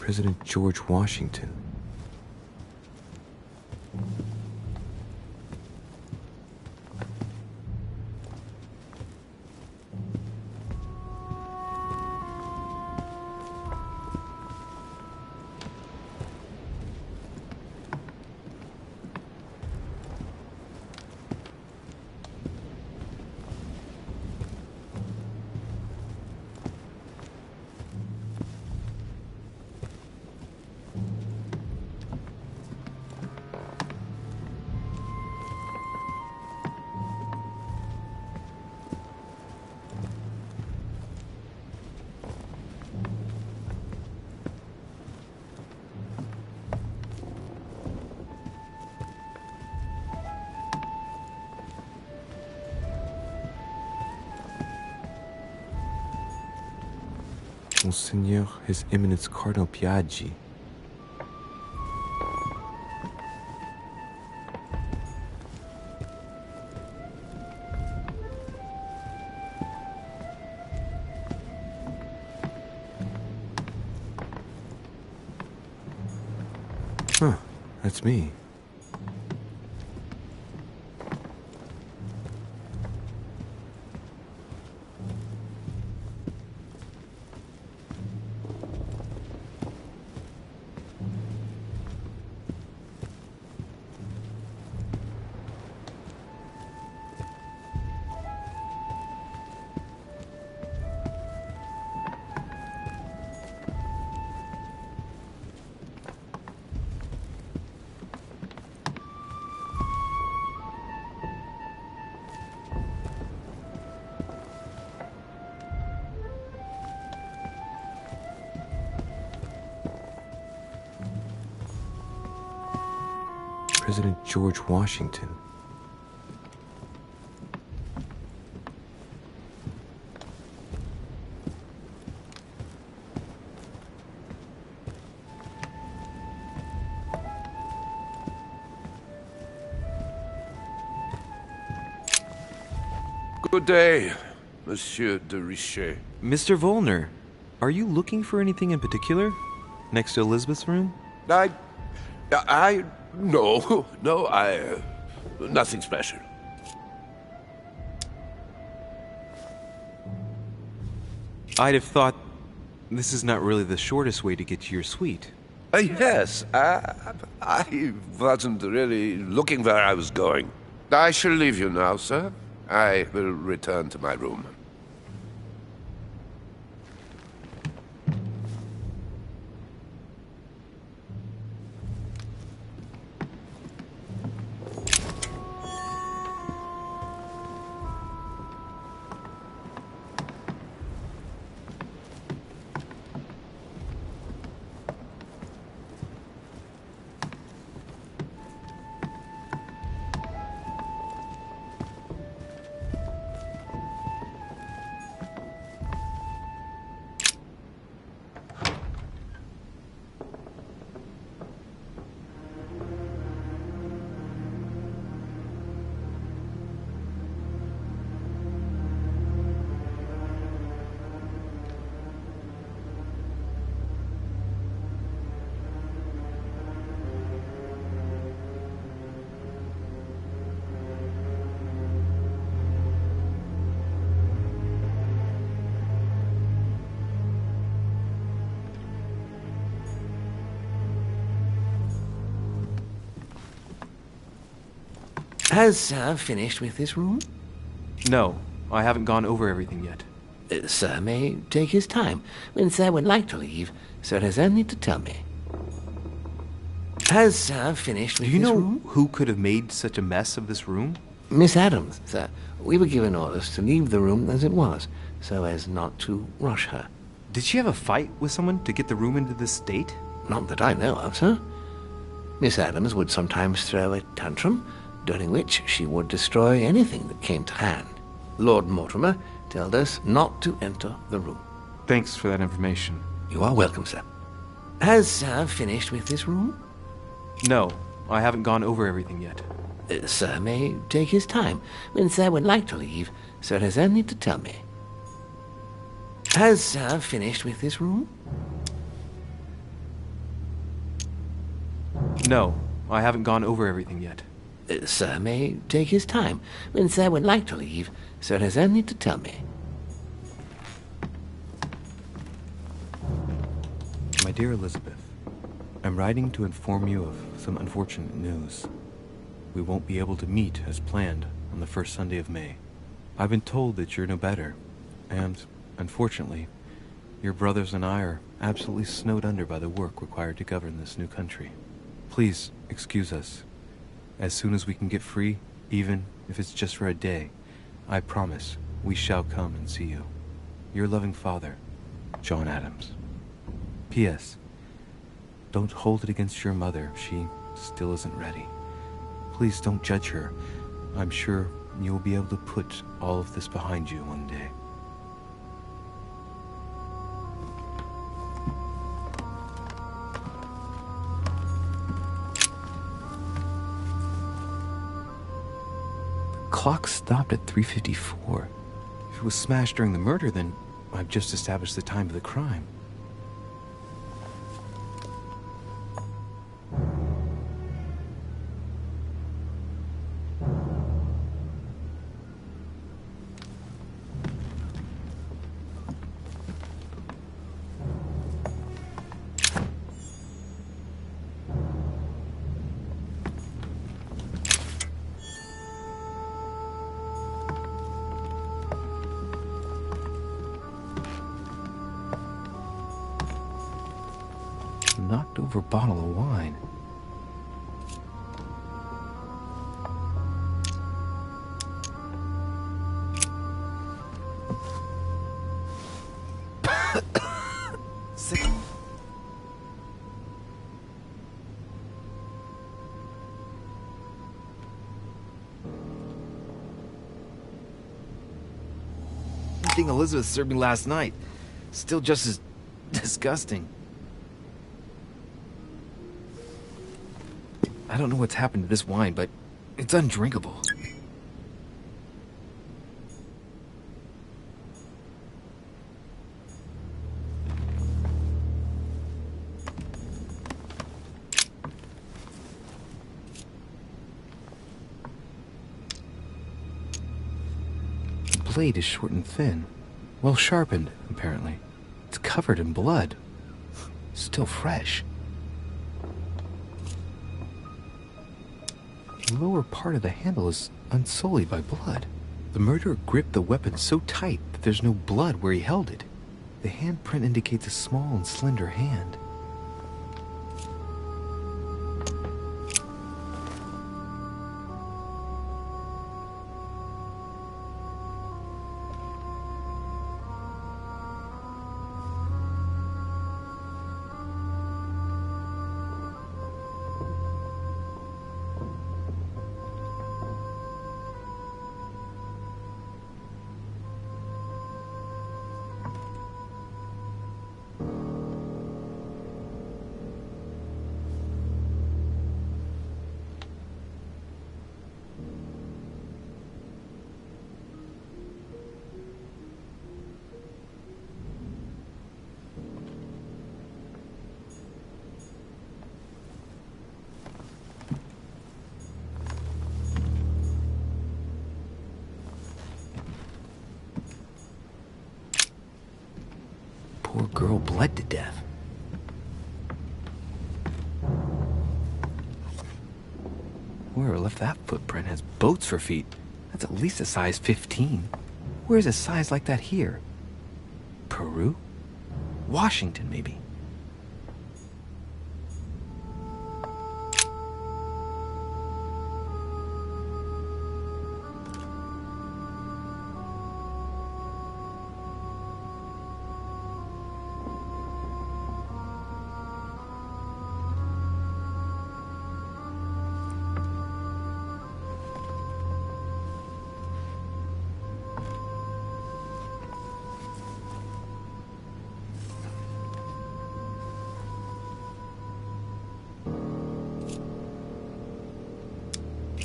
President George Washington. Monseigneur, His Eminence Cardinal Piaggi. Huh, that's me. President George Washington. Good day, Monsieur de Richet. Mr. Volner, are you looking for anything in particular? Next to Elizabeth's room? No, nothing special. I'd have thought this is not really the shortest way to get to your suite. Yes, I wasn't really looking where I was going. I shall leave you now, sir. I will return to my room. Has Sir finished with this room? No, I haven't gone over everything yet. Sir may take his time. When Sir would like to leave, Sir has only to tell me. Has Sir finished with Do you this know room? who could have made such a mess of this room? Miss Adams, Sir. We were given orders to leave the room as it was, so as not to rush her. Did she have a fight with someone to get the room into this state? Not that I know of, sir. Miss Adams would sometimes throw a tantrum, during which she would destroy anything that came to hand. Lord Mortimer told us not to enter the room. Thanks for that information. You are welcome, sir. Has Sir finished with this room? No, I haven't gone over everything yet. Sir may take his time. When Sir would like to leave, Sir has only to tell me. Has Sir finished with this room? No, I haven't gone over everything yet. Sir may take his time. When Sir would like to leave, Sir has only to tell me. My dear Elizabeth, I'm writing to inform you of some unfortunate news. We won't be able to meet as planned on the first Sunday of May. I've been told that you're no better, and, unfortunately, your brothers and I are absolutely snowed under by the work required to govern this new country. Please excuse us. As soon as we can get free, even if it's just for a day, I promise we shall come and see you. Your loving father, John Adams. P.S. Don't hold it against your mother if she still isn't ready. Please don't judge her. I'm sure you will be able to put all of this behind you one day. The clock stopped at 3:54. If it was smashed during the murder, then I've just established the time of the crime. Knocked over a bottle of wine. Sick. The thing Elizabeth served me last night, still just as disgusting. I don't know what's happened to this wine, but it's undrinkable. The blade is short and thin. Well sharpened, apparently. It's covered in blood. Still fresh. The lower part of the handle is unsullied by blood. The murderer gripped the weapon so tight that there's no blood where he held it. The handprint indicates a small and slender hand. Poor girl bled to death. Whoever left that footprint has boats for feet. That's at least a size 15. Where's a size like that here? Peru? Washington, maybe.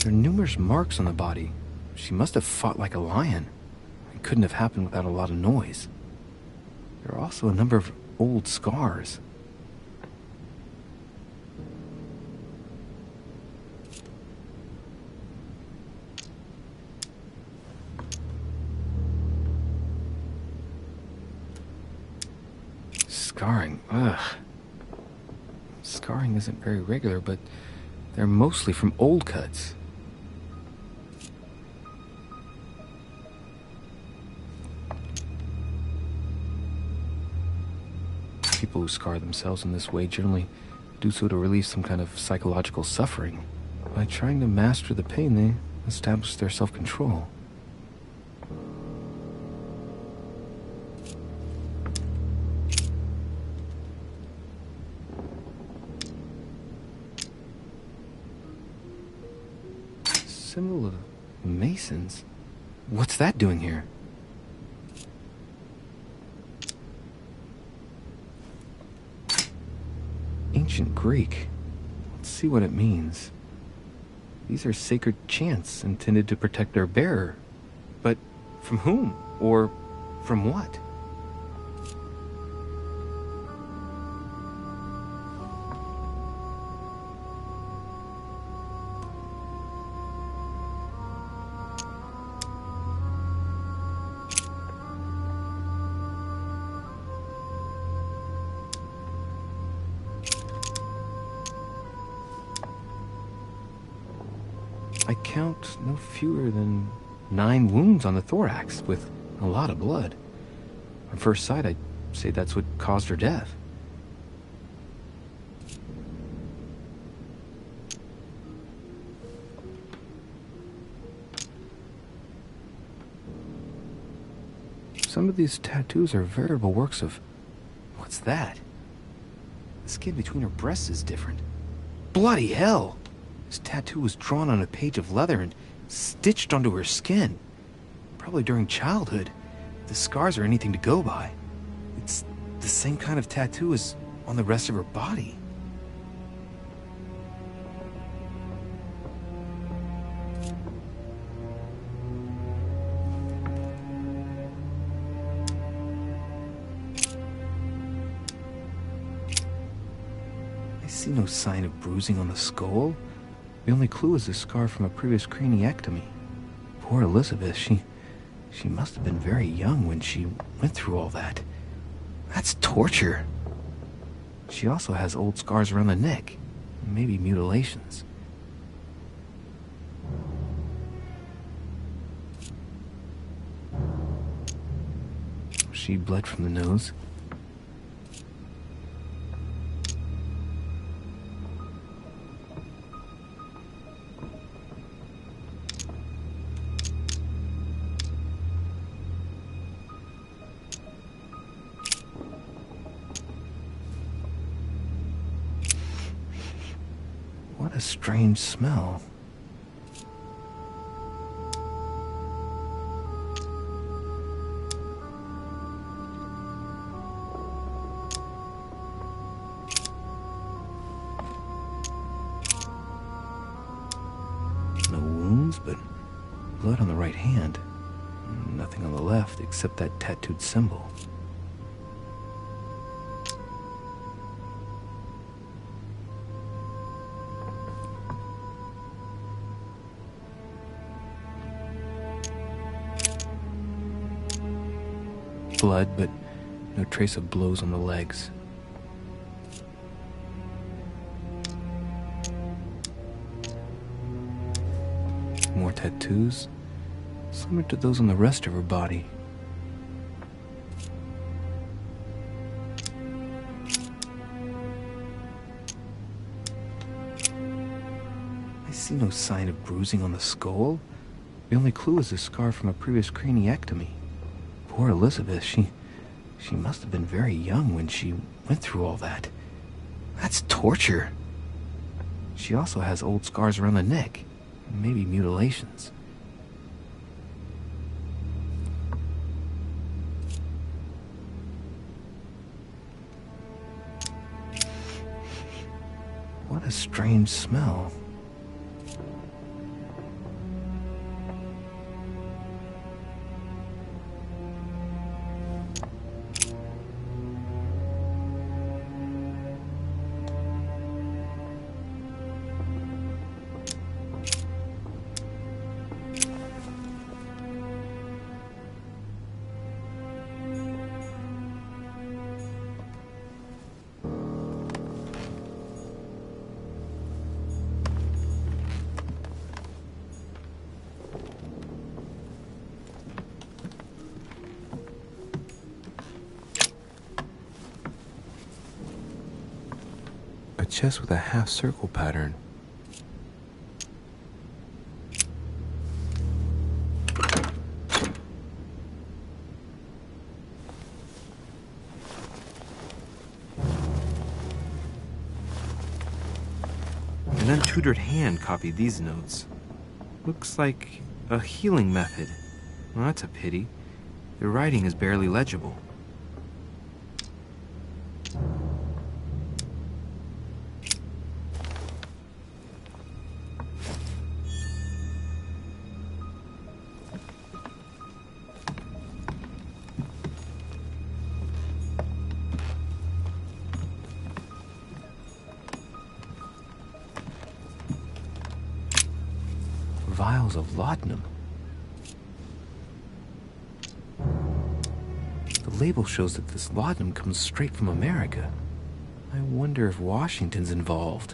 There are numerous marks on the body. She must have fought like a lion. It couldn't have happened without a lot of noise. There are also a number of old scars. Ugh. Scarring isn't very regular, but they're mostly from old cuts. People who scar themselves in this way generally do so to relieve some kind of psychological suffering. By trying to master the pain, they establish their self-control. Symbol of Masons? What's that doing here? Ancient Greek. Let's see what it means. These are sacred chants intended to protect their bearer. But from whom? Or from what? I count no fewer than 9 wounds on the thorax, with a lot of blood. On first sight, I'd say that's what caused her death. Some of these tattoos are veritable works of... What's that? The skin between her breasts is different. Bloody hell! This tattoo was drawn on a page of leather and stitched onto her skin. Probably during childhood. If the scars are anything to go by. It's the same kind of tattoo as on the rest of her body. I see no sign of bruising on the skull. The only clue is a scar from a previous craniectomy. Poor Elizabeth, she must have been very young when she went through all that. That's torture. She also has old scars around the neck, maybe mutilations. She bled from the nose. What a strange smell. No wounds, but blood on the right hand. Nothing on the left except that tattooed symbol. Blood, but no trace of blows on the legs. More tattoos, similar to those on the rest of her body. I see no sign of bruising on the skull. The only clue is a scar from a previous craniectomy. Poor Elizabeth, she must have been very young when she went through all that. That's torture. She also has old scars around the neck, maybe mutilations. What a strange smell. chest with a half-circle pattern. An untutored hand copied these notes. Looks like a healing method. Well, that's a pity. The writing is barely legible. Vials of laudanum. The label shows that this laudanum comes straight from America. I wonder if Washington's involved.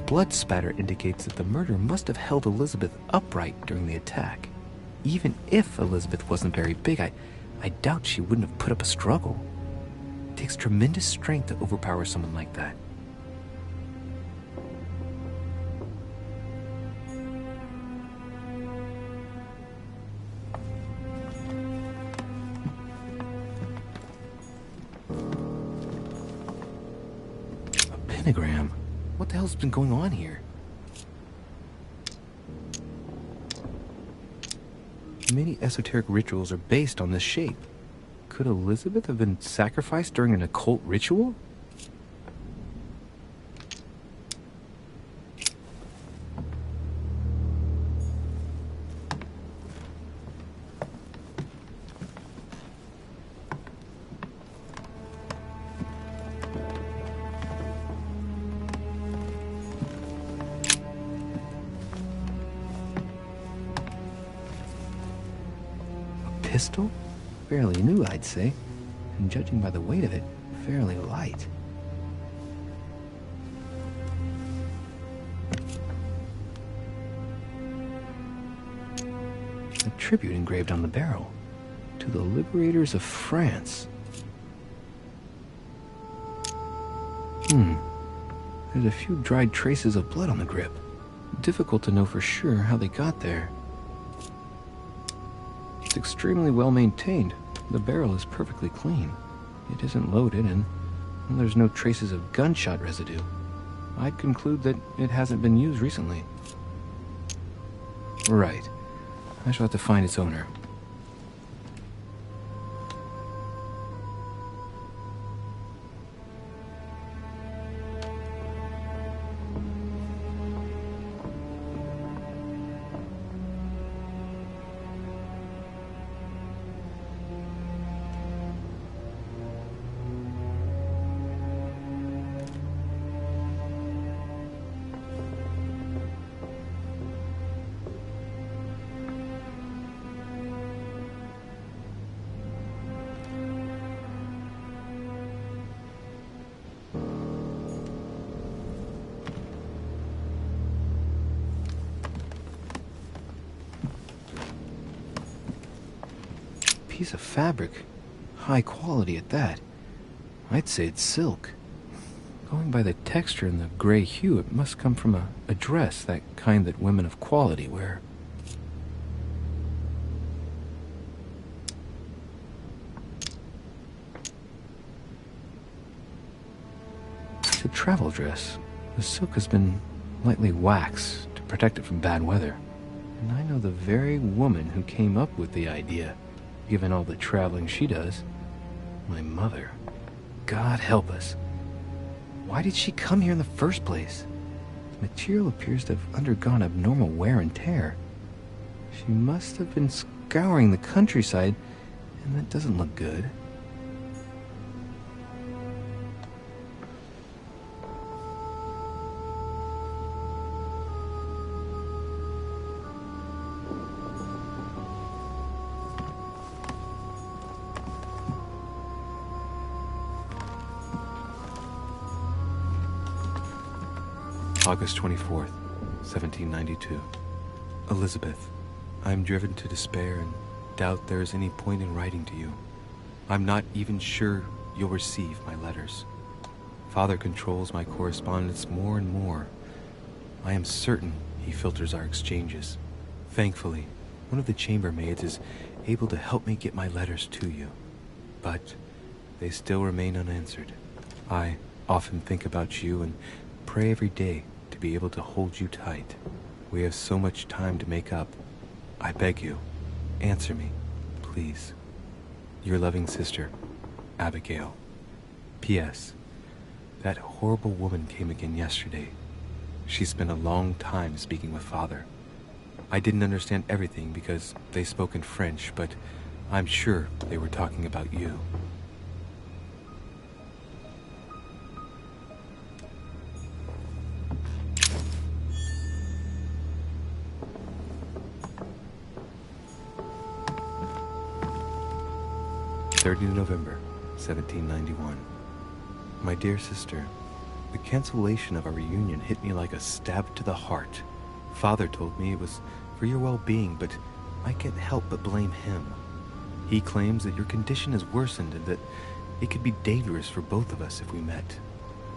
Blood spatter indicates that the murderer must have held Elizabeth upright during the attack. Even if Elizabeth wasn't very big, I doubt she wouldn't have put up a struggle. It takes tremendous strength to overpower someone like that. A pentagram? What the hell's been going on here? Many esoteric rituals are based on this shape. Could Elizabeth have been sacrificed during an occult ritual? Pistol? Fairly new, I'd say. And judging by the weight of it, fairly light. A tribute engraved on the barrel. To the liberators of France. There's a few dried traces of blood on the grip. Difficult to know for sure how they got there. It's extremely well maintained. The barrel is perfectly clean. It isn't loaded, and there's no traces of gunshot residue. I'd conclude that it hasn't been used recently. Right. I shall have to find its owner. Piece of fabric. High quality at that. I'd say it's silk. Going by the texture and the gray hue, it must come from a dress, that kind that women of quality wear. a travel dress. The silk has been lightly waxed to protect it from bad weather. And I know the very woman who came up with the idea, given all the traveling she does. My mother. God help us. Why did she come here in the first place? The material appears to have undergone abnormal wear and tear. She must have been scouring the countryside, and that doesn't look good. August 24th, 1792. Elizabeth, I am driven to despair and doubt there is any point in writing to you. I'm not even sure you'll receive my letters. Father controls my correspondence more and more. I am certain he filters our exchanges. Thankfully, one of the chambermaids is able to help me get my letters to you. But they still remain unanswered. I often think about you and pray every day to be able to hold you tight. We have so much time to make up. I beg you, answer me, please. Your loving sister, Abigail. P.S. That horrible woman came again yesterday. She spent a long time speaking with Father. I didn't understand everything because they spoke in French, but I'm sure they were talking about you. November 1791. My dear sister, the cancellation of our reunion hit me like a stab to the heart. Father told me it was for your well-being, but I can't help but blame him. He claims that your condition has worsened and that it could be dangerous for both of us if we met.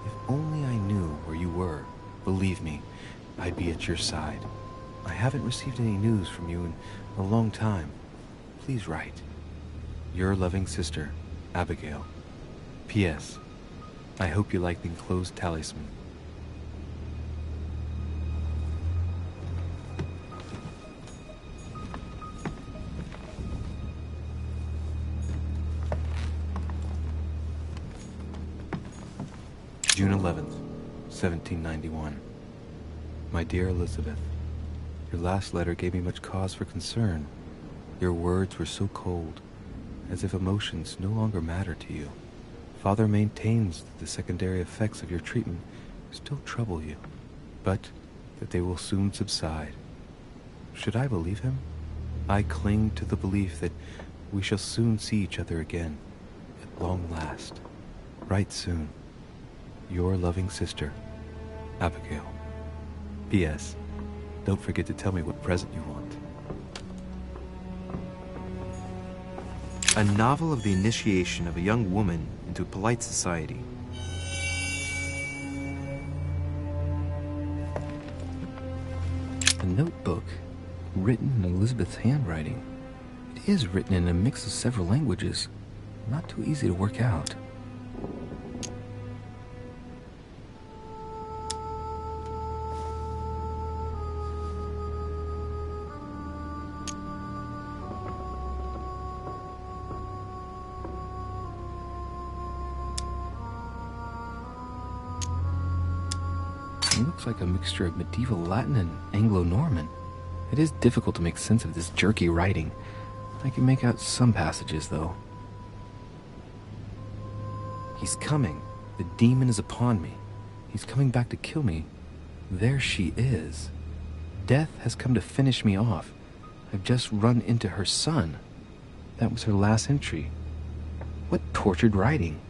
If only I knew where you were, believe me, I'd be at your side. I haven't received any news from you in a long time. Please write. Your loving sister, Abigail. P.S. I hope you like the enclosed talisman. June 11th, 1791. My dear Elizabeth, your last letter gave me much cause for concern. Your words were so cold, as if emotions no longer matter to you. Father maintains that the secondary effects of your treatment still trouble you, but that they will soon subside. Should I believe him? I cling to the belief that we shall soon see each other again, at long last. Write soon. Your loving sister, Abigail. P.S. Don't forget to tell me what present you want. A novel of the initiation of a young woman into polite society. A notebook written in Elizabeth's handwriting. It is written in a mix of several languages. Not too easy to work out. It looks like a mixture of medieval Latin and Anglo-Norman. It is difficult to make sense of this jerky writing. I can make out some passages, though. He's coming. The demon is upon me. He's coming back to kill me. There she is. Death has come to finish me off. I've just run into her son. That was her last entry. What tortured writing.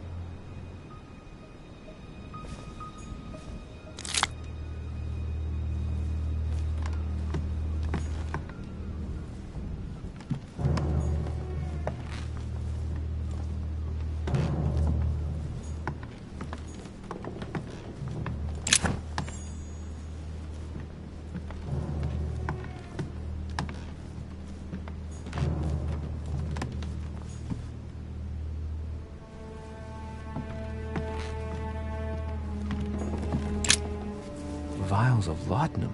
vials of laudanum.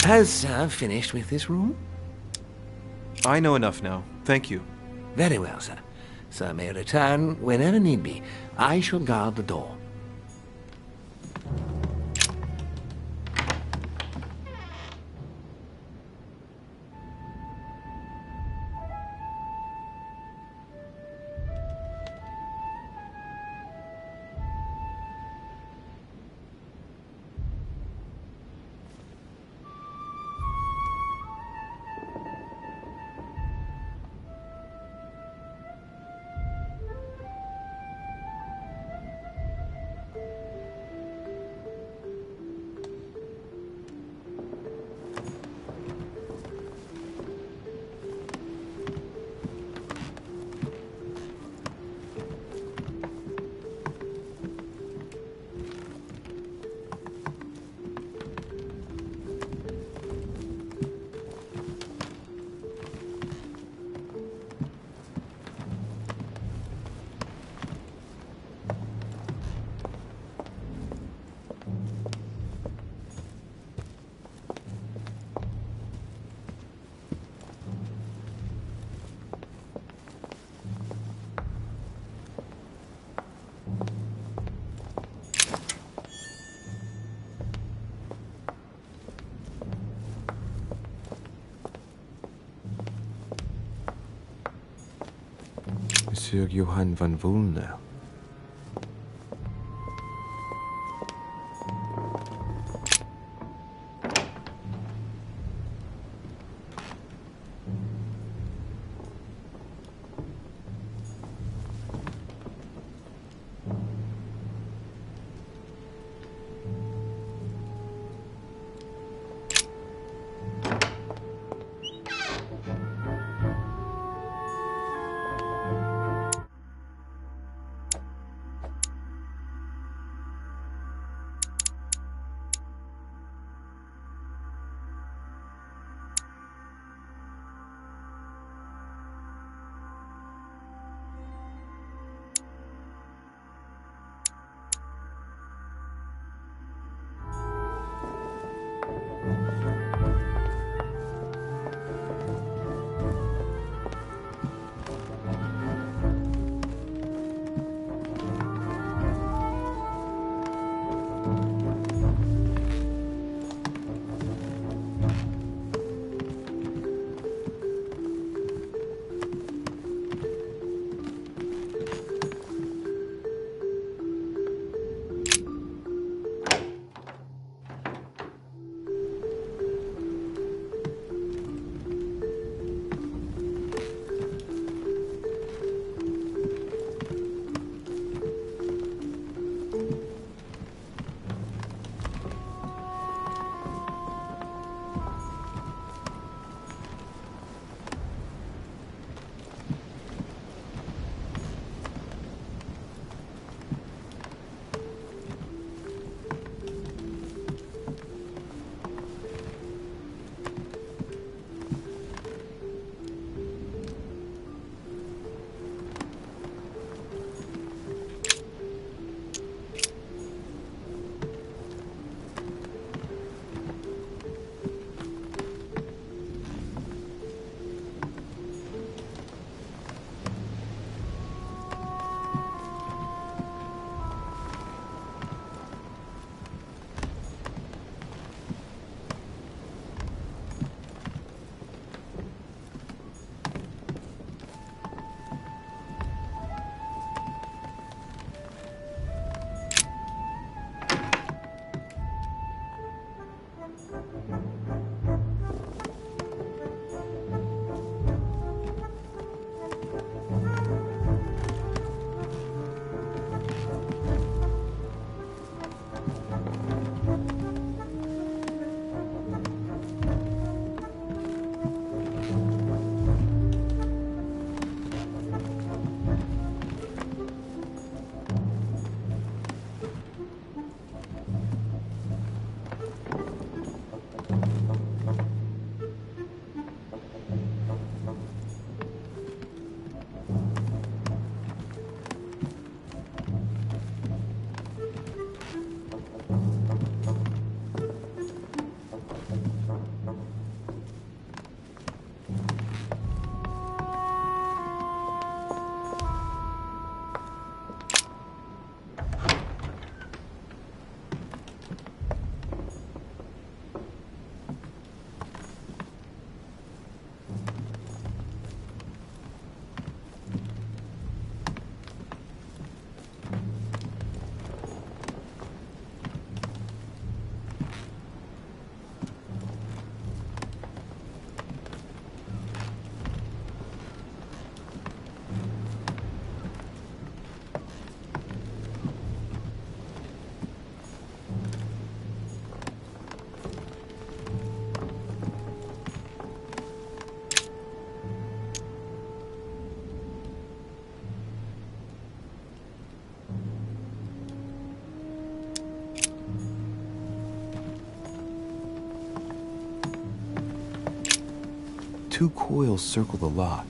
Has Sir finished with this room? I know enough now. Thank you. Very well, sir. Sir may return whenever need be. I shall guard the door. Monsieur Johann van Vulner. 2 coils circle the lock.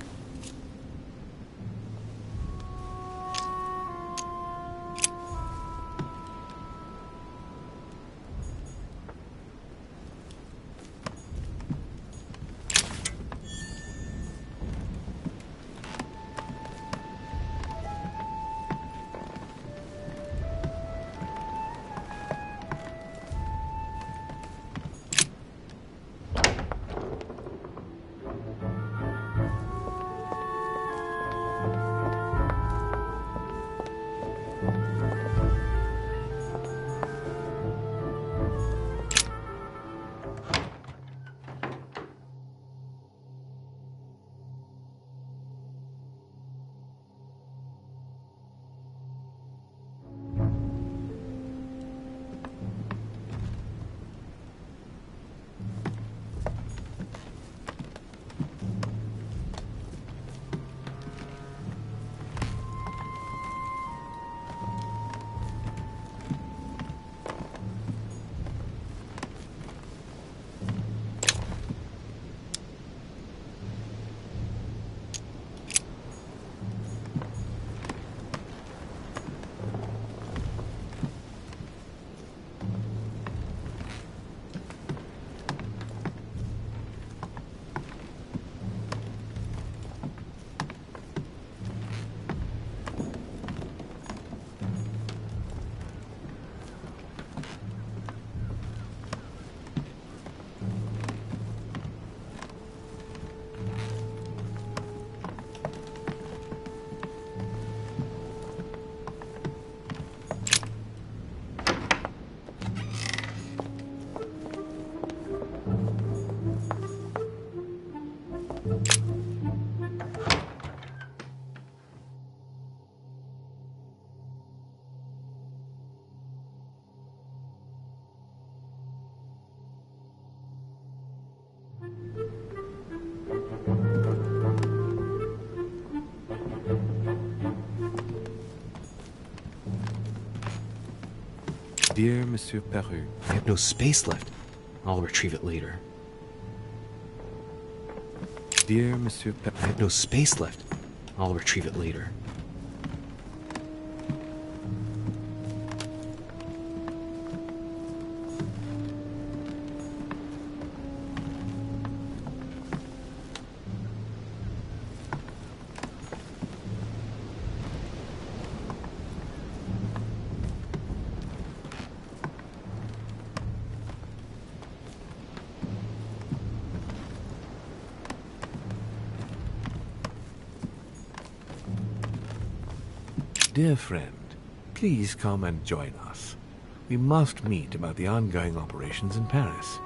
Dear Monsieur Peru, I have no space left. I'll retrieve it later. Dear Monsieur Peru, I have no space left. I'll retrieve it later. Dear friend, please come and join us. We must meet about the ongoing operations in Paris.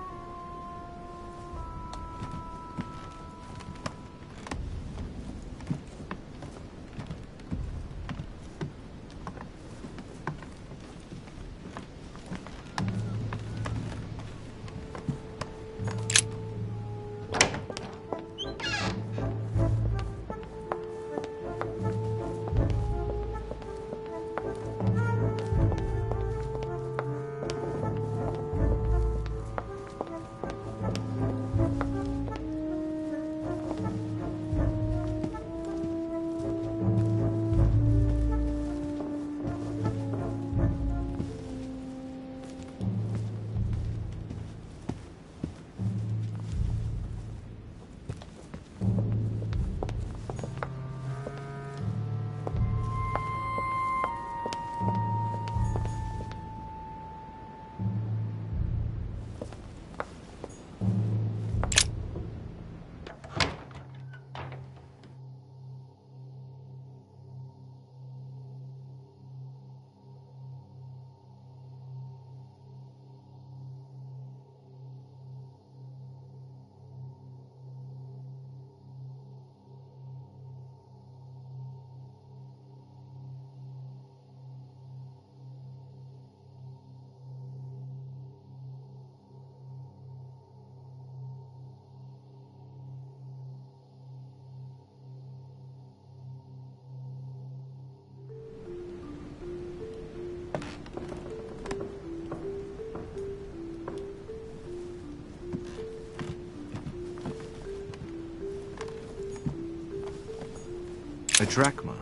drachma.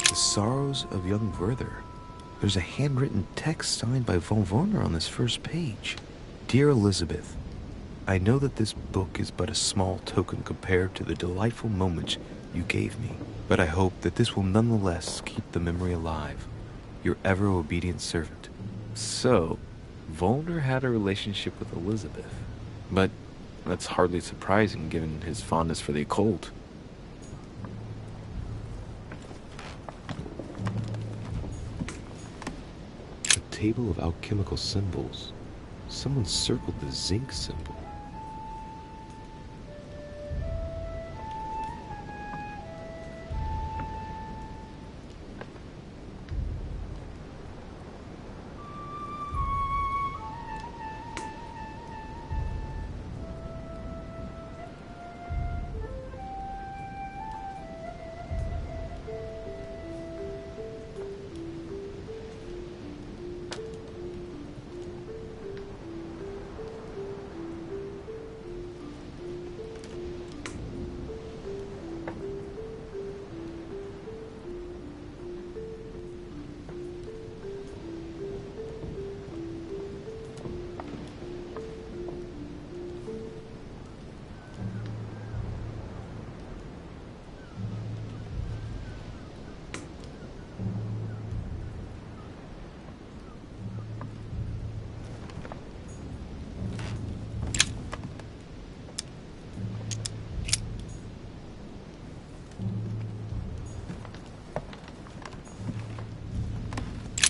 The Sorrows of Young Werther. There's a handwritten text signed by von Werner on this first page. Dear Elizabeth, I know that this book is but a small token compared to the delightful moments you gave me, but I hope that this will nonetheless keep the memory alive. Your ever-obedient servant. So, Volner had a relationship with Elizabeth. But that's hardly surprising given his fondness for the occult. A table of alchemical symbols. Someone circled the zinc symbol.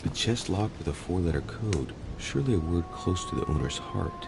A chest locked with a 4-letter code, surely a word close to the owner's heart.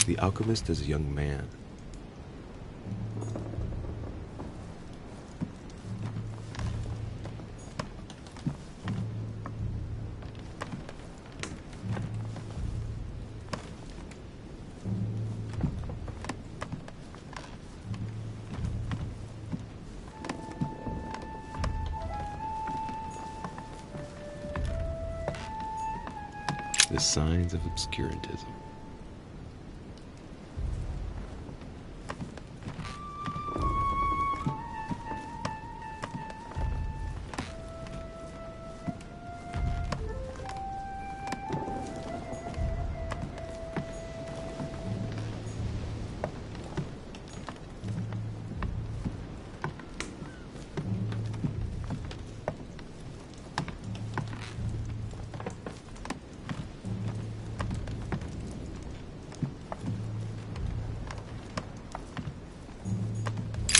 The alchemist is a young man. The signs of obscurantism.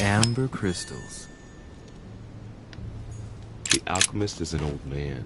Amber crystals. The alchemist is an old man.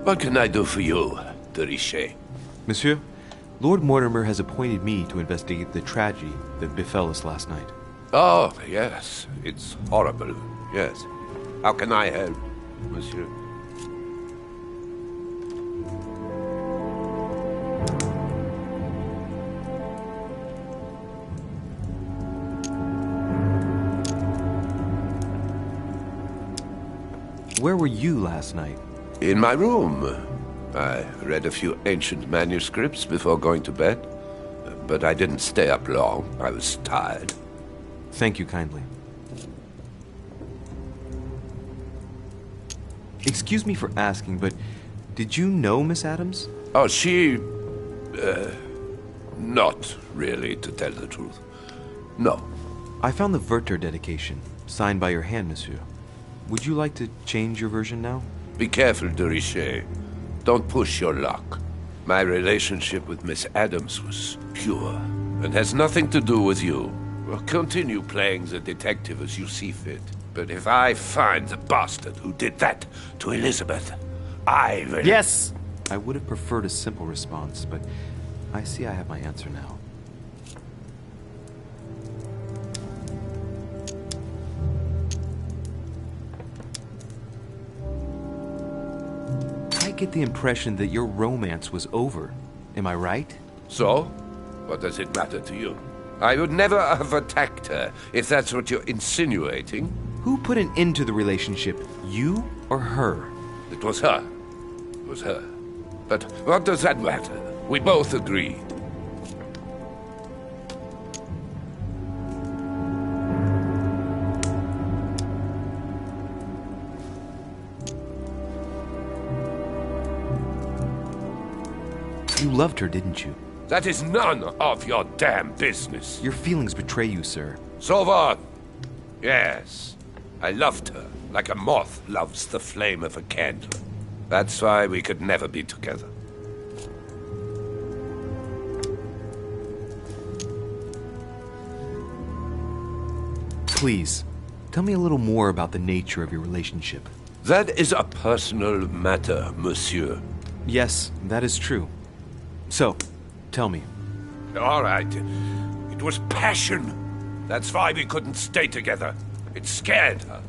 What can I do for you, de Richet? Monsieur, Lord Mortimer has appointed me to investigate the tragedy that befell us last night. Oh, yes. It's horrible. Yes. How can I help, monsieur? Where were you last night? In my room. I read a few ancient manuscripts before going to bed. But I didn't stay up long. I was tired. Thank you kindly. Excuse me for asking, but did you know Miss Adams? Oh, she... not really, to tell the truth. No. I found the Werther dedication, signed by your hand, monsieur. Would you like to change your version now? Be careful, de Richet. Don't push your luck. My relationship with Miss Adams was pure, and has nothing to do with you. Well, continue playing the detective as you see fit. But if I find the bastard who did that to Elizabeth, I will... Yes! I would have preferred a simple response, but I see I have my answer now. I get the impression that your romance was over. Am I right? So? What does it matter to you? I would never have attacked her, if that's what you're insinuating. Who put an end to the relationship, you or her? It was her. It was her. But what does that matter? We both agreed. You loved her, didn't you? That is none of your damn business. Your feelings betray you, sir. So what? Yes. I loved her, like a moth loves the flame of a candle. That's why we could never be together. Please, tell me a little more about the nature of your relationship. That is a personal matter, monsieur. Yes, that is true. So, tell me. All right. It was passion. That's why we couldn't stay together. It scared her.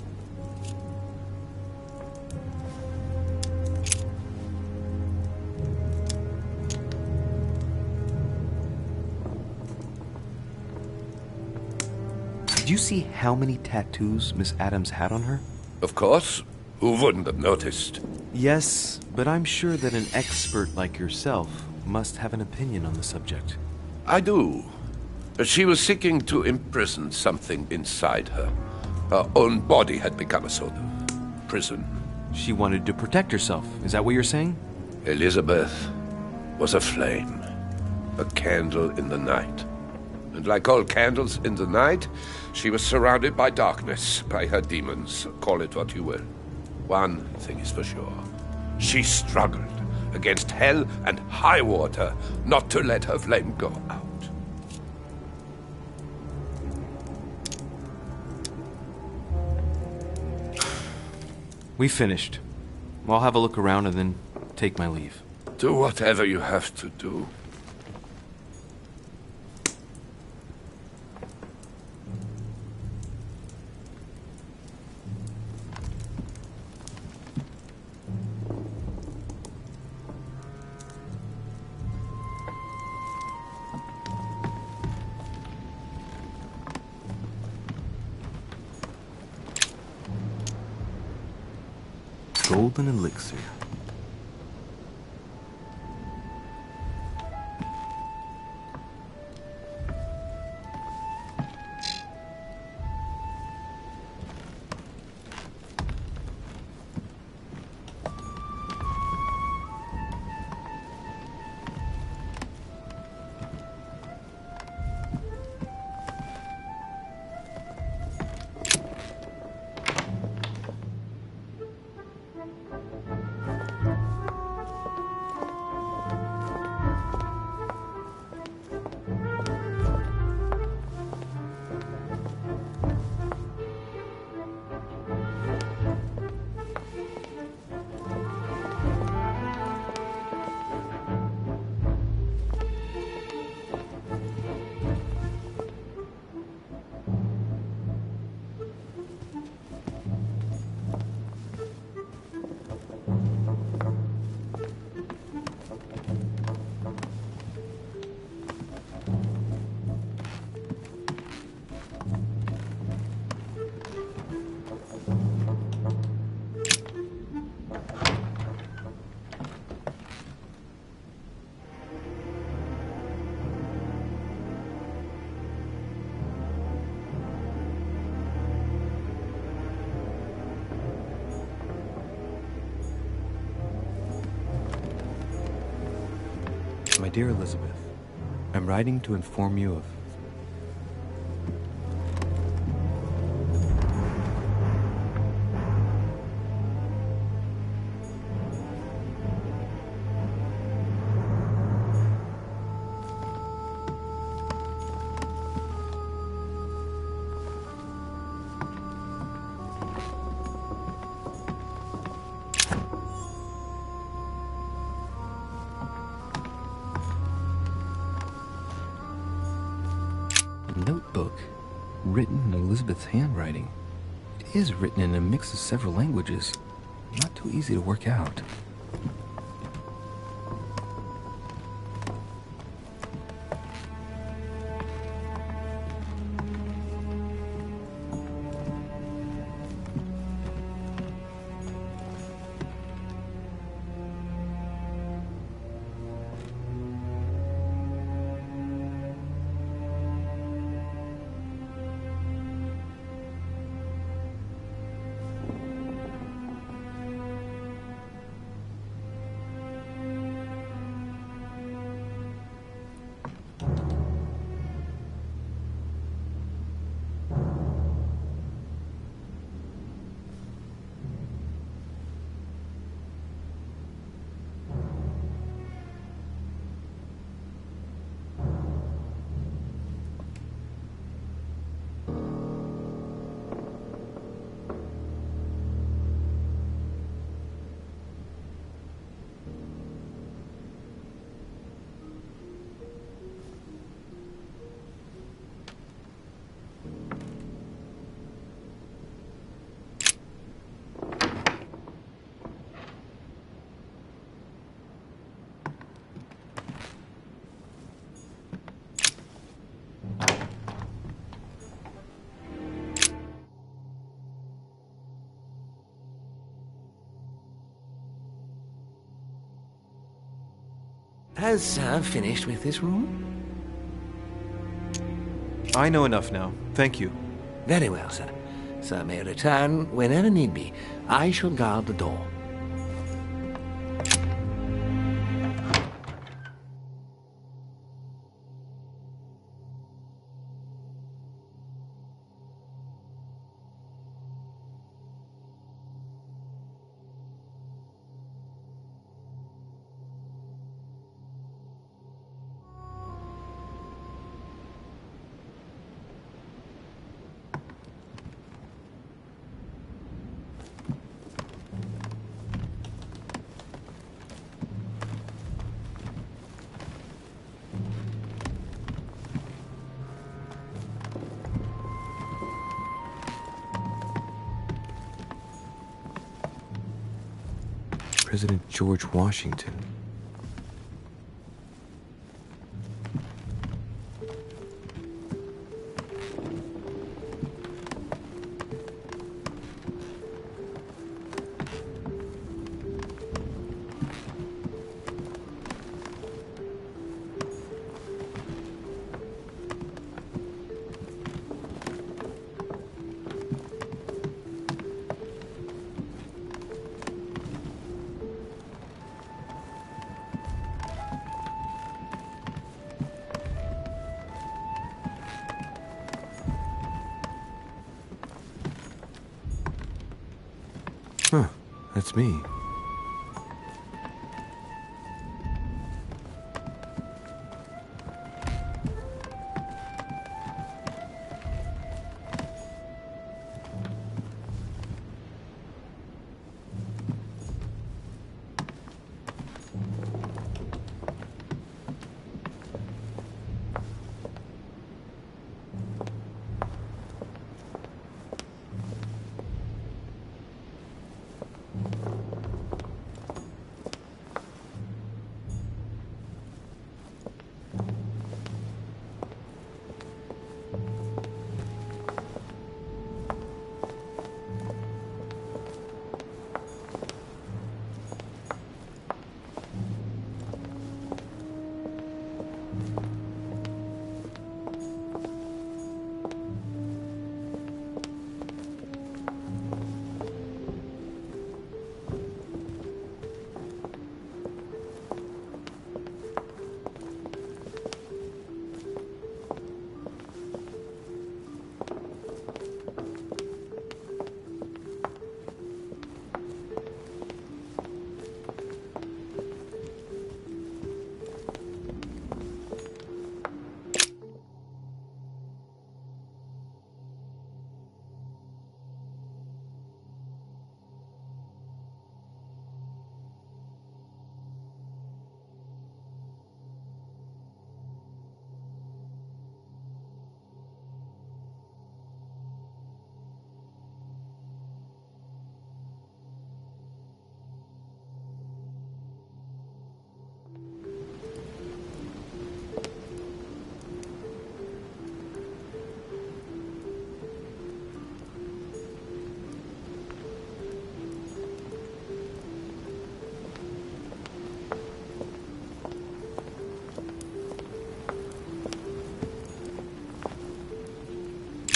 Did you see how many tattoos Miss Adams had on her? Of course. Who wouldn't have noticed? Yes, but I'm sure that an expert like yourself must have an opinion on the subject. I do. She was seeking to imprison something inside her. Her own body had become a sort of prison. She wanted to protect herself, is that what you're saying? Elizabeth was a flame, a candle in the night. And like all candles in the night, she was surrounded by darkness, by her demons, call it what you will. One thing is for sure. She struggled against hell and high water not to let her flame go out. We finished. I'll have a look around and then take my leave. Do whatever you have to do. Golden elixir. My dear Elizabeth, I'm writing to inform you of... Notebook, written in Elizabeth's handwriting. It is written in a mix of several languages. Not too easy to work out. Has Sir finished with this room? I know enough now. Thank you. Very well, sir. Sir may return whenever need be. I shall guard the door. President George Washington. Huh, that's me.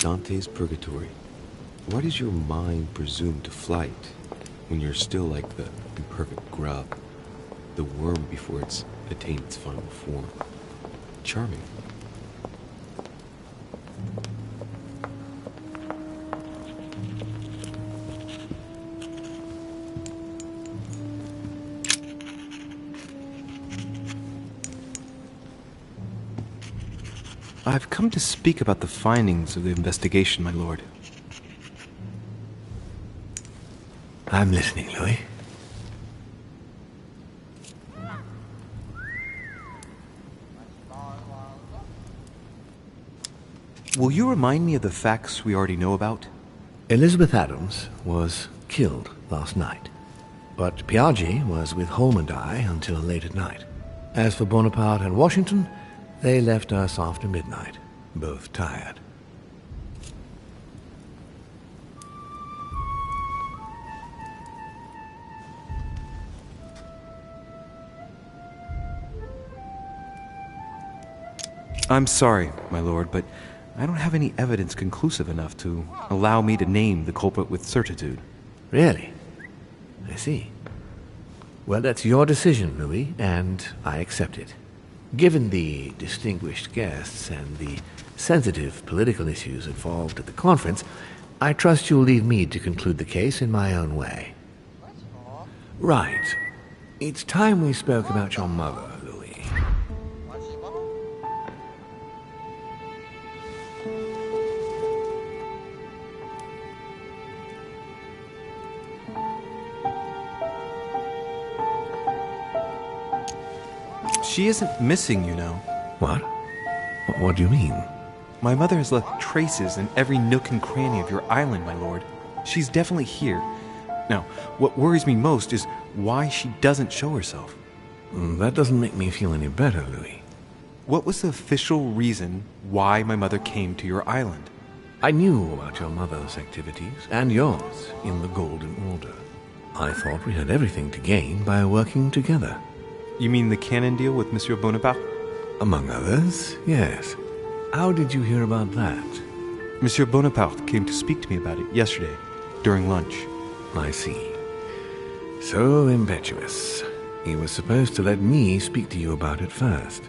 Dante's Purgatory. Why does your mind presume to flight when you're still like the imperfect grub, the worm before it's attained its final form? Charming. I've come to speak about the findings of the investigation, my lord. I'm listening, Louis. Will you remind me of the facts we already know about? Elizabeth Adams was killed last night, but Piaggi was with Holm and I until late at night. As for Bonaparte and Washington, they left us after midnight, both tired. I'm sorry, my lord, but I don't have any evidence conclusive enough to allow me to name the culprit with certitude. Really? I see. Well, that's your decision, Louis, and I accept it. Given the distinguished guests and the sensitive political issues involved at the conference, I trust you'll leave me to conclude the case in my own way. Right. It's time we spoke about your mother, Louis. She isn't missing, you know. What? What do you mean? My mother has left traces in every nook and cranny of your island, my lord. She's definitely here. Now, what worries me most is why she doesn't show herself. That doesn't make me feel any better, Louis. What was the official reason why my mother came to your island? I knew about your mother's activities, and yours, in the Golden Order. I thought we had everything to gain by working together. You mean the Canle deal with Monsieur Bonaparte? Among others, yes. How did you hear about that? Monsieur Bonaparte came to speak to me about it yesterday, during lunch. I see. So impetuous. He was supposed to let me speak to you about it first.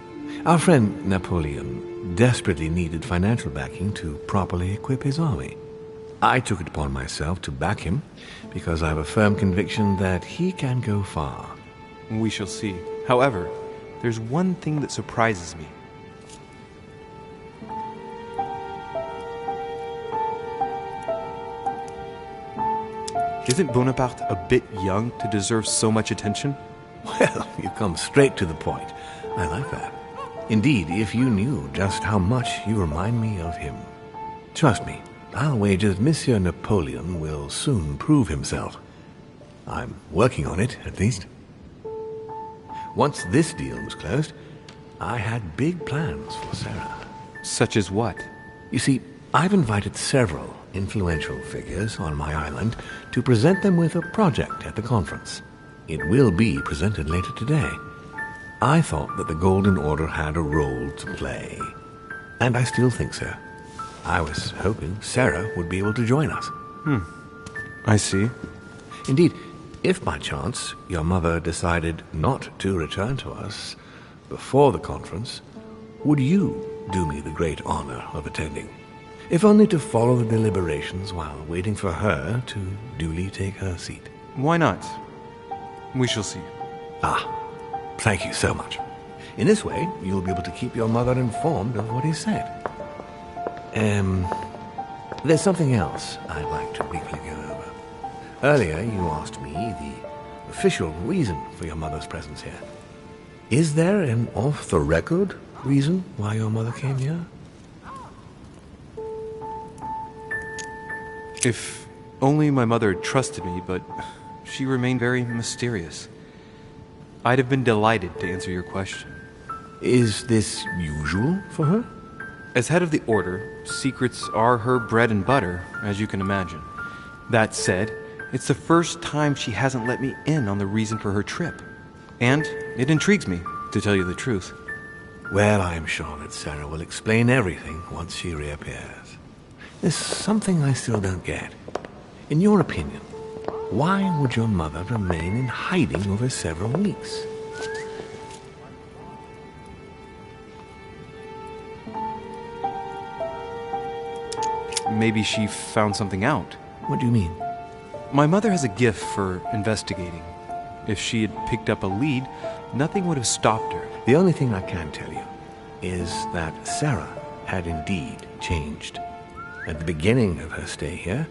Our friend Napoleon desperately needed financial backing to properly equip his army. I took it upon myself to back him because I have a firm conviction that he can go far. We shall see. However, there's one thing that surprises me. Isn't Bonaparte a bit young to deserve so much attention? Well, you come straight to the point. I like that. Indeed, if you knew just how much you remind me of him. Trust me, I'll wager that Monsieur Napoleon will soon prove himself. I'm working on it, at least. Once this deal was closed, I had big plans for Sarah. Such as what? You see, I've invited several influential figures on my island to present them with a project at the conference. It will be presented later today. I thought that the Golden Order had a role to play, and I still think so. I was hoping Sarah would be able to join us. I see. Indeed, if by chance your mother decided not to return to us before the conference, would you do me the great honor of attending? If only to follow the deliberations while waiting for her to duly take her seat. Why not? We shall see. Thank you so much. In this way, you'll be able to keep your mother informed of what he said. There's something else I'd like to briefly go over. Earlier, you asked me the official reason for your mother's presence here. Is there an off-the-record reason why your mother came here? If only my mother had trusted me, but she remained very mysterious. I'd have been delighted to answer your question. Is this usual for her? As head of the Order, secrets are her bread and butter, as you can imagine. That said, it's the first time she hasn't let me in on the reason for her trip. And it intrigues me, to tell you the truth. Well, I'm sure that Sarah will explain everything once she reappears. There's something I still don't get. In your opinion, why would your mother remain in hiding over several weeks? Maybe she found something out. What do you mean? My mother has a gift for investigating. If she had picked up a lead, nothing would have stopped her. The only thing I can tell you is that Sarah had indeed changed. At the beginning of her stay here,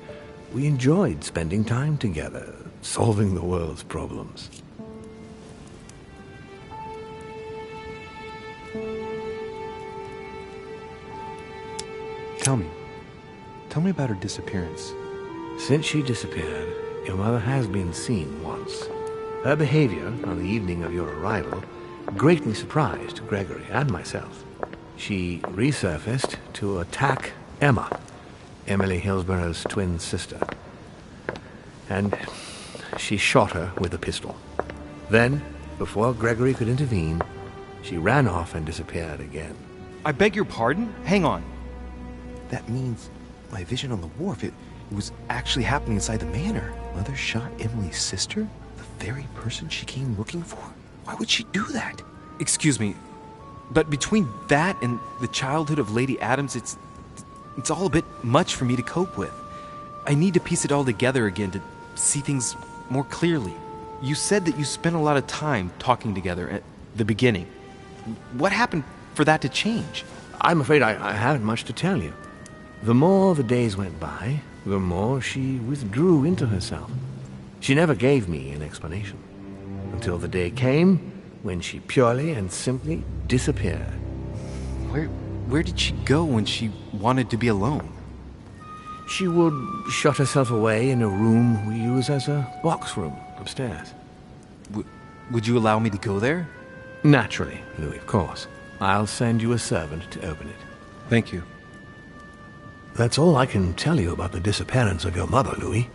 we enjoyed spending time together, solving the world's problems. Tell me about her disappearance. Since she disappeared, your mother has been seen once. Her behavior on the evening of your arrival greatly surprised Gregory and myself. She resurfaced to attack Emma, Emily Hillsborough's twin sister. And she shot her with a pistol. Then, before Gregory could intervene, she ran off and disappeared again. I beg your pardon? Hang on. That means my vision on the wharf, it was actually happening inside the manor. Mother shot Emily's sister? The very person she came looking for? Why would she do that? Excuse me, but between that and the childhood of Lady Adams, it's all a bit much for me to cope with. I need to piece it all together again to see things more clearly. You said that you spent a lot of time talking together at the beginning. What happened for that to change? I'm afraid I haven't much to tell you. The more the days went by, the more she withdrew into herself. She never gave me an explanation, until the day came when she purely and simply disappeared. Where did she go when she wanted to be alone? She would shut herself away in a room we use as a box room upstairs. Would you allow me to go there? Naturally, Louis, of course. I'll send you a servant to open it. Thank you. That's all I can tell you about the disappearance of your mother, Louis.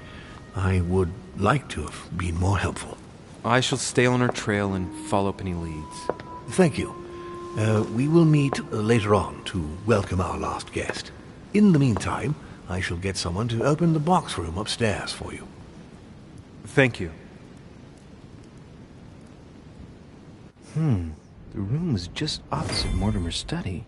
I would like to have been more helpful. I shall stay on her trail and follow up any leads. Thank you. We will meet later on to welcome our last guest. In the meantime, I shall get someone to open the box room upstairs for you. Thank you. The room was just opposite Mortimer's study.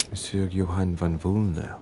Monsieur Johann van Wulner.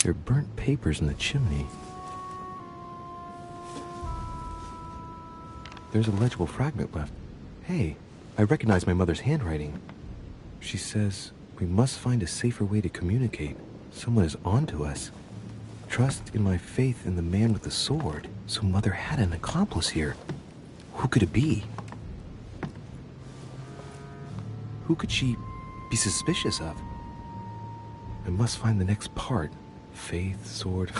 There are burnt papers in the chimney. There's a legible fragment left. Hey, I recognize my mother's handwriting. She says we must find a safer way to communicate. Someone is on to us. Trust in my faith in the man with the sword. So Mother had an accomplice here. Who could it be? Who could she be suspicious of? I must find the next part. Faith, sword.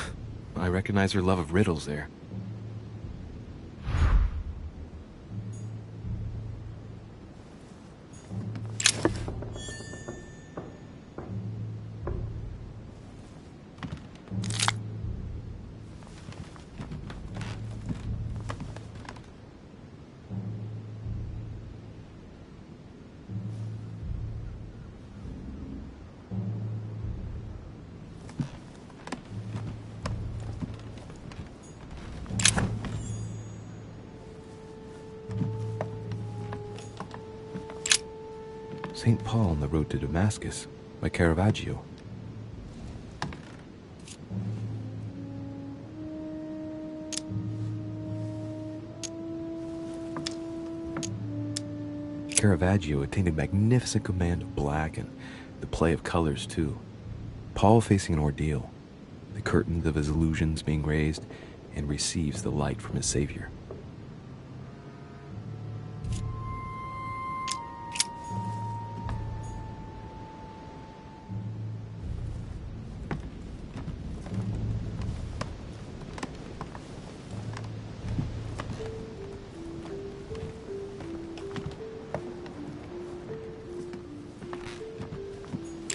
I recognize her love of riddles there. St. Paul on the Road to Damascus by Caravaggio. Caravaggio attained a magnificent command of black and the play of colors too. Paul facing an ordeal, the curtains of his illusions being raised, and receives the light from his Savior.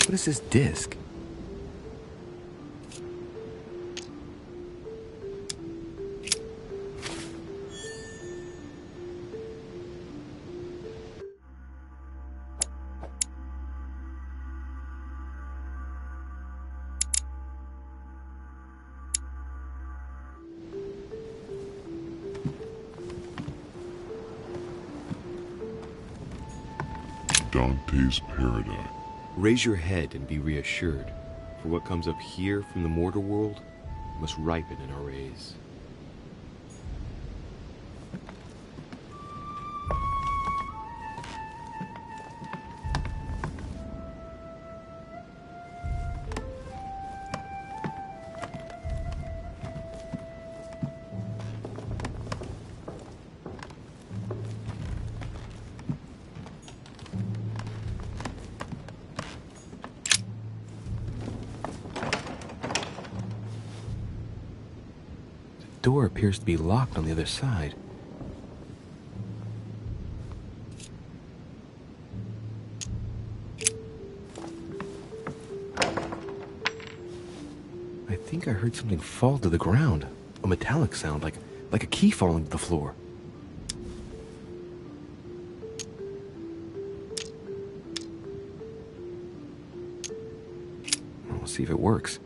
What is this disc? Dante's Paradise. Raise your head and be reassured, for what comes up here from the mortal world must ripen in our rays. The door appears to be locked on the other side. I think I heard something fall to the ground. A metallic sound, like a key falling to the floor. We'll see if it works.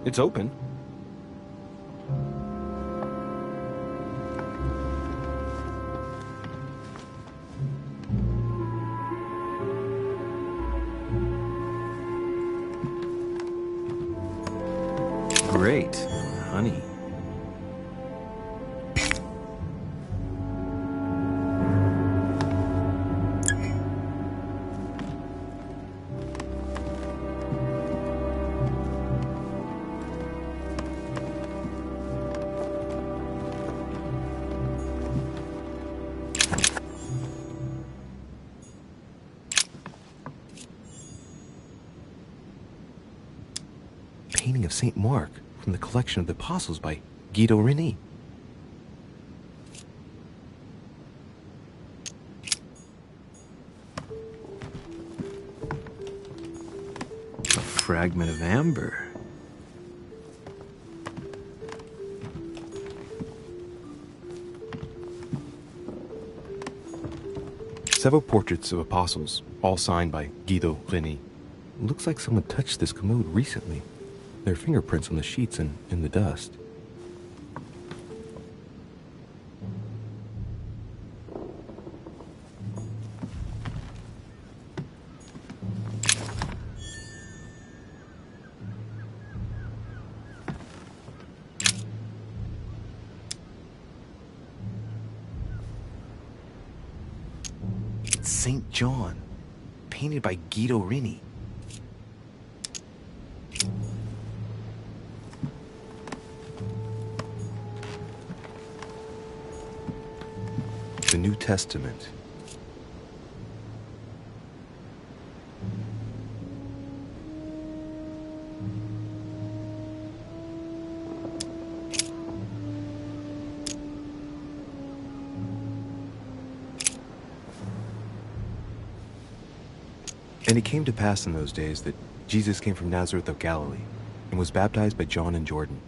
It's open. Great, honey. Painting of St. Mark from the collection of the Apostles by Guido Reni. A fragment of amber. Several portraits of apostles, all signed by Guido Reni. Looks like someone touched this commode recently. There are fingerprints on the sheets and in the dust. St. John, painted by Guido Rini. The New Testament. And it came to pass in those days that Jesus came from Nazareth of Galilee and was baptized by John in Jordan.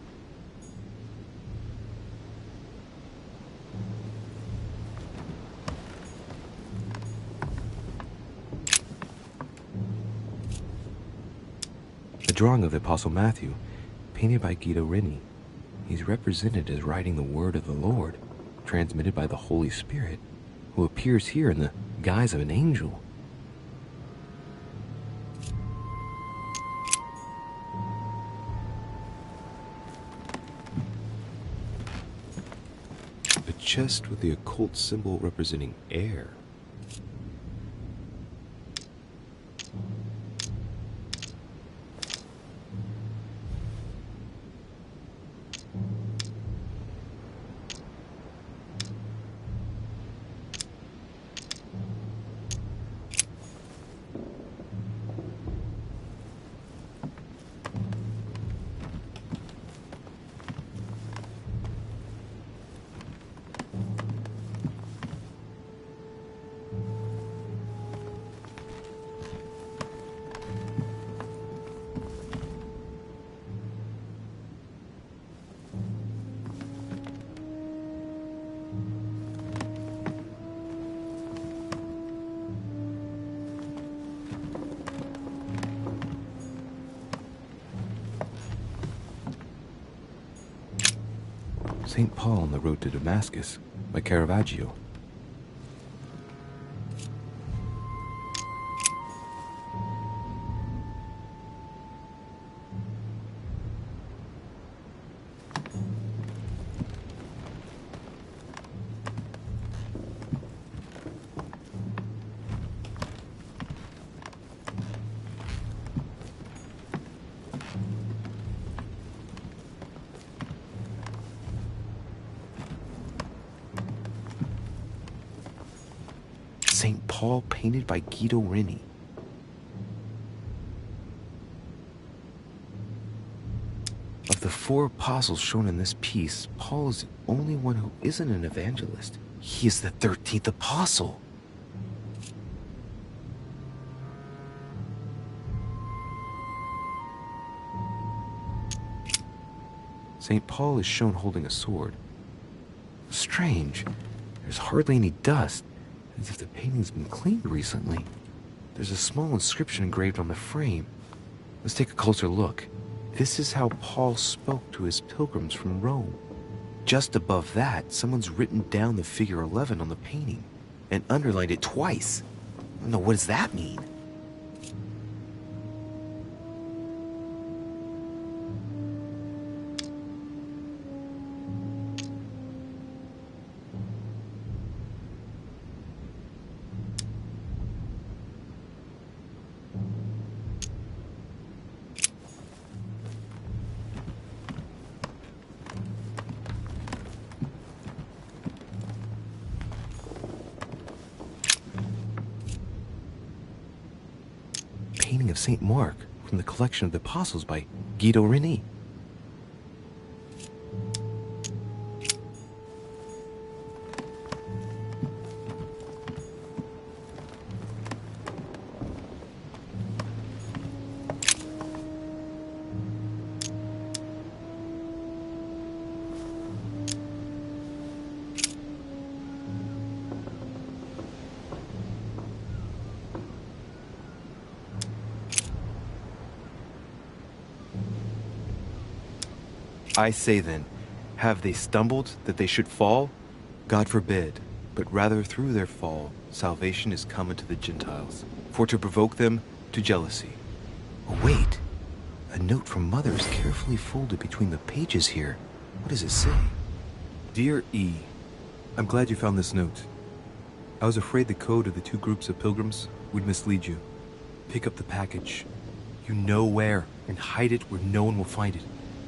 A drawing of the Apostle Matthew, painted by Guido Rini. He's represented as writing the word of the Lord, transmitted by the Holy Spirit, who appears here in the guise of an angel. A chest with the occult symbol representing air. St. Paul on the Road to Damascus by Caravaggio. St. Paul painted by Guido Rini. Of the 4 apostles shown in this piece, Paul is the only one who isn't an evangelist. He is the 13th apostle. St. Paul is shown holding a sword. Strange. There's hardly any dust, as if the painting's been cleaned recently. There's a small inscription engraved on the frame. Let's take a closer look. This is how Paul spoke to his pilgrims from Rome. Just above that, someone's written down the figure 11 on the painting and underlined it twice. No, what does that mean? Painting of St. Mark from the collection of the Apostles by Guido Rini. I say then, have they stumbled that they should fall? God forbid, but rather through their fall, salvation is come unto the Gentiles, for to provoke them to jealousy. Oh, wait, a note from Mother is carefully folded between the pages here. What does it say? Dear E, I'm glad you found this note. I was afraid the code of the two groups of pilgrims would mislead you. Pick up the package. You know where, and hide it where no one will find it.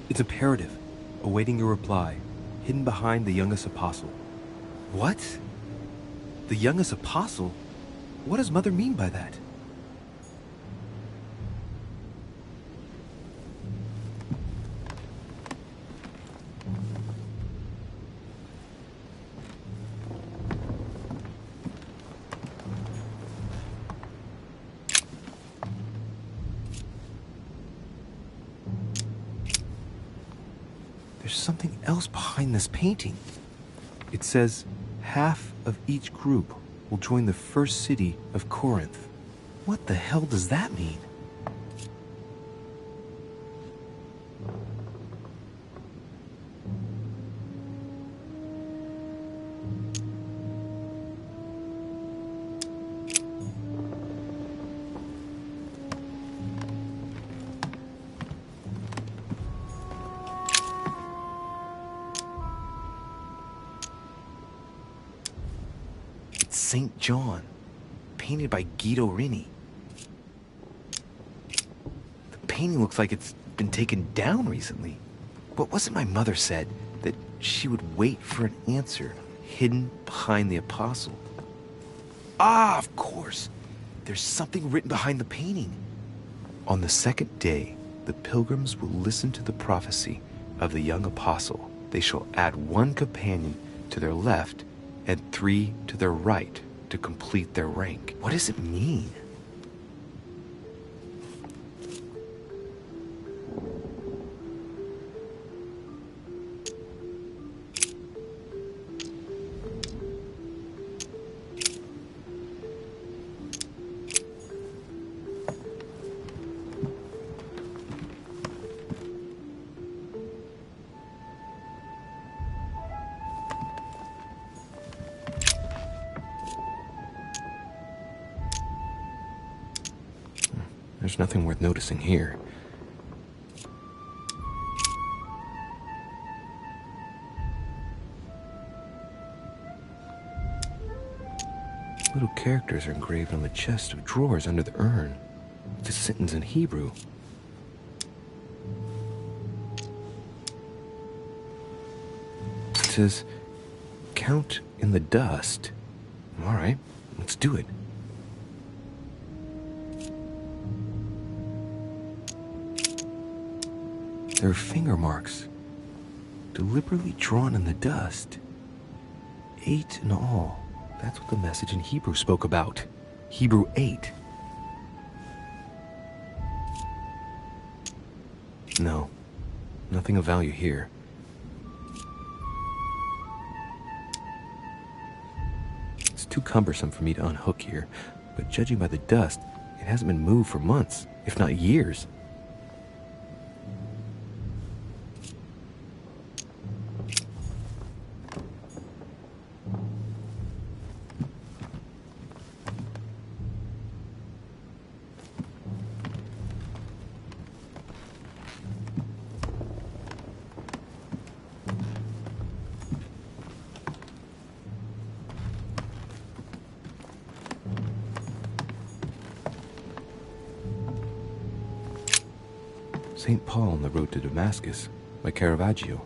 It's imperative. Awaiting your reply, hidden behind the youngest apostle. What? The youngest apostle? What does Mother mean by that? There's something else behind this painting. It says, half of each group will join the first city of Corinth. What the hell does that mean? St. John, painted by Guido Rini. The painting looks like it's been taken down recently. But wasn't my mother said that she would wait for an answer hidden behind the apostle? Ah, of course. There's something written behind the painting. On the second day, the pilgrims will listen to the prophecy of the young apostle. They shall add one companion to their left and 3 to their right to complete their rank. What does it mean? There's nothing worth noticing here. Little characters are engraved on the chest of drawers under the urn. It's a sentence in Hebrew. It says, count in the dust. All right, let's do it. There are finger marks, deliberately drawn in the dust. 8 in all. That's what the message in Hebrew spoke about. Hebrew 8. No, nothing of value here. It's too cumbersome for me to unhook here, but judging by the dust, it hasn't been moved for months, if not years. St. Paul on the Road to Damascus by Caravaggio.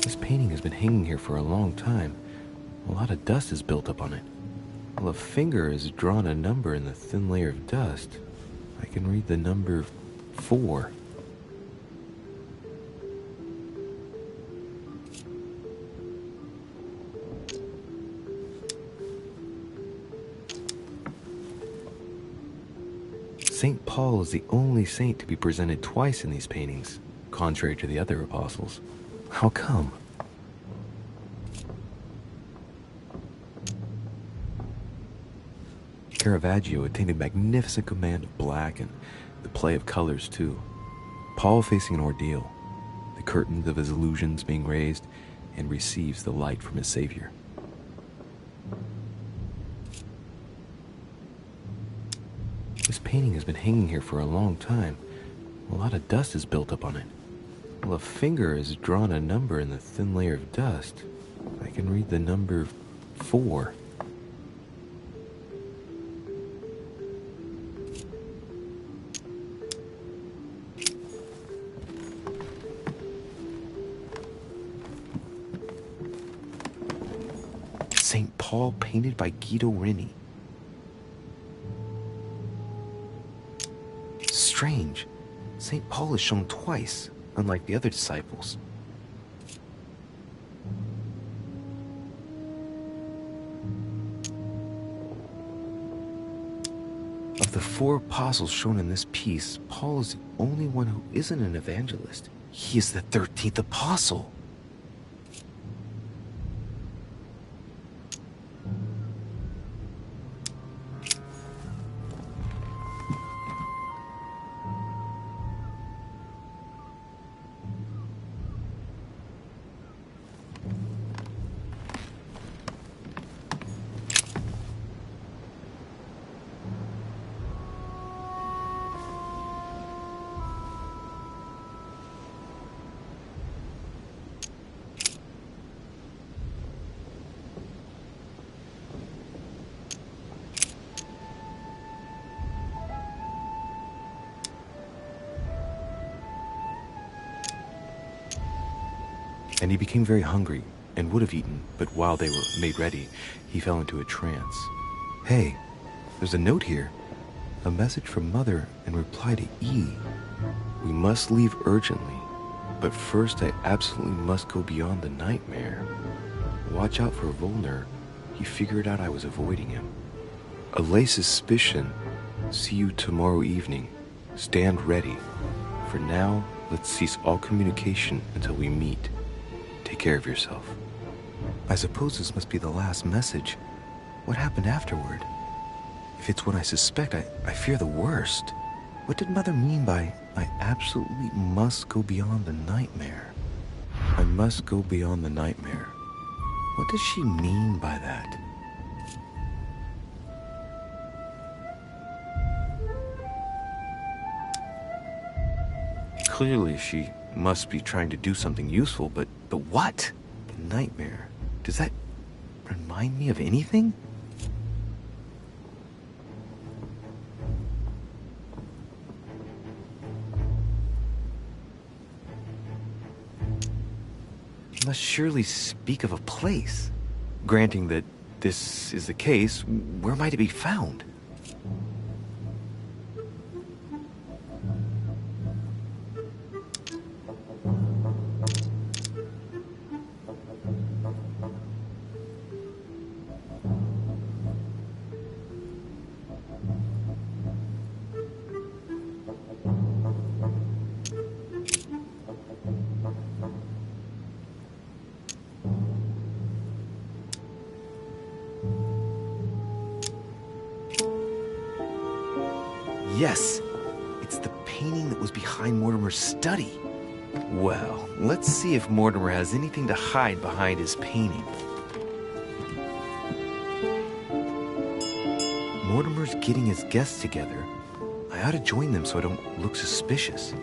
This painting has been hanging here for a long time. A lot of dust is built up on it. While a finger has drawn a number in the thin layer of dust, I can read the number 4. St. Paul is the only saint to be presented twice in these paintings, contrary to the other apostles. How come? Caravaggio attained a magnificent command of black and the play of colors too. Paul facing an ordeal, the curtains of his illusions being raised, and receives the light from his Savior. This painting has been hanging here for a long time. A lot of dust is built up on it. Well, a finger has drawn a number in the thin layer of dust. I can read the number 4. St. Paul painted by Guido Reni. Strange. St. Paul is shown twice, unlike the other disciples. Of the 4 apostles shown in this piece, Paul is the only one who isn't an evangelist. He is the 13th apostle. And he became very hungry and would have eaten, but while they were made ready, he fell into a trance. Hey, there's a note here. A message from Mother in reply to E. We must leave urgently, but first I absolutely must go beyond the nightmare. Watch out for Volner. He figured out I was avoiding him. Allay suspicion. See you tomorrow evening. Stand ready. For now, let's cease all communication until we meet. Take care of yourself. I suppose this must be the last message. What happened afterward? If it's what I suspect, I fear the worst. What did Mother mean by, I absolutely must go beyond the nightmare? I must go beyond the nightmare. What does she mean by that? Clearly, she must be trying to do something useful, but what? Nightmare. Does that remind me of anything? It must surely speak of a place. Granting that this is the case, where might it be found? Yes, it's the painting that was behind Mortimer's study. Well, let's see if Mortimer has anything to hide behind his painting. Mortimer's getting his guests together. I ought to join them so I don't look suspicious.